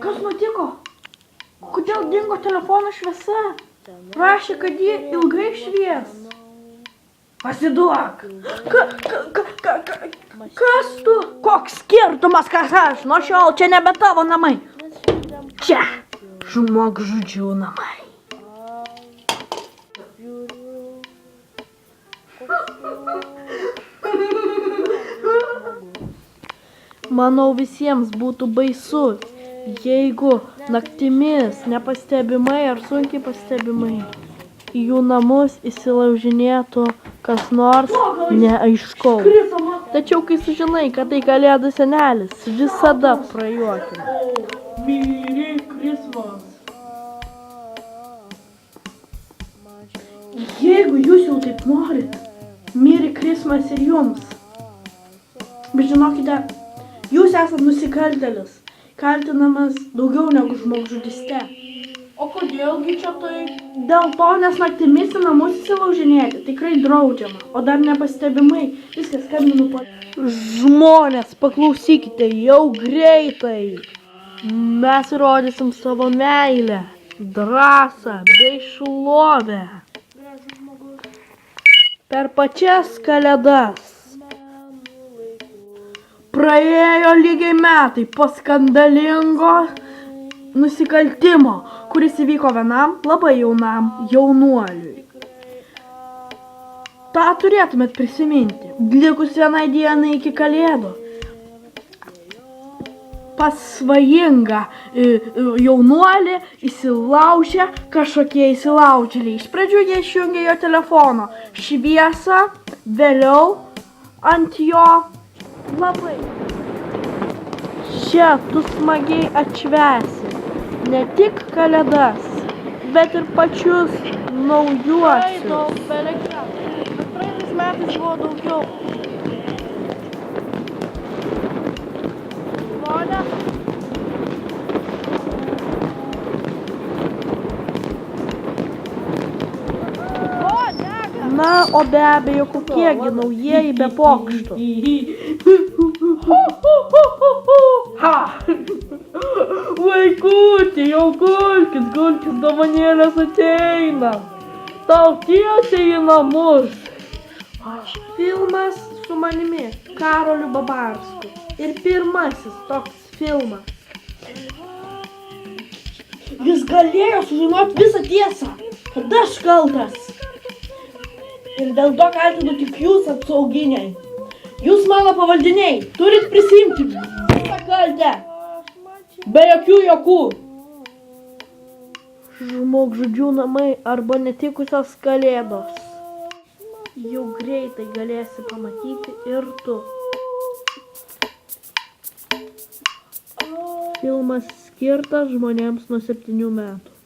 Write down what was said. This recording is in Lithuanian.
Kas nutiko? Kodėl dingo telefono šviesa? Prašė, kad ji ilgai švies. Pasiduok. Kas tu? Koks skirtumas, kas aš? Nuo šiol čia nebe tavo namai. Čia žmogžudžių namai. Manau, visiems būtų baisu, jeigu naktimis nepastebimai ar sunkiai pastebimai į jų namus įsilaužinėtų kas nors neaiškaus. Tačiau, kai sužinai, kad tai Kalėdų senelis, visada prajuokina. Merry Christmas. Jeigu jūs jau taip norit, Merry Christmas ir jums. Bet žinokite, jūs esat nusikaltėlis, kaltinamas daugiau negu žmogžudyste. O kodėlgi čia tai? Dėl to, nes naktimis į namus įsilaužinėti tikrai draudžiama, o dar nepastebimai viskas skambinu po... Žmonės, paklausykite, jau greitai. Mes įrodysim savo meilę, drąsą bei šlovę. Per pačias Kalėdas. Praėjo lygiai metai po skandalingo nusikaltimo, kuris įvyko vienam labai jaunam jaunuoliui. tą turėtumėt prisiminti. Likus vienai dienai iki Kalėdų. Pas svajingą jaunuolį įsilaužė kažkokie įsilaužėliai. Iš pradžių jie išjungė jo telefono šviesą, vėliau ant jo labai. Čia tu smagiai atšvęsi ne tik Kalėdas, bet ir pačius naujuosius. Praeitais metais buvo daugiau. Na, o be abejo, kokiegi naujieji be pokštų. Vaikuti, jau gulkis, dovanėlės ateina. Tau tiesiai į namus. Filmas su manimi, Karoliu Babarsku. Ir pirmasis toks filmas. Jis galėjo sužinoti visą tiesą, kad aš kaltas. Ir dėl to kaltinu tik jūs, apsauginiai. Jūs mano pavaldiniai, turit prisimti visą kaltę. Be jokių juokų. Žmogžudžių namai arba netikusios Kalėdos. Jau greitai galėsi pamatyti ir tu. Filmas skirtas žmonėms nuo 7 metų.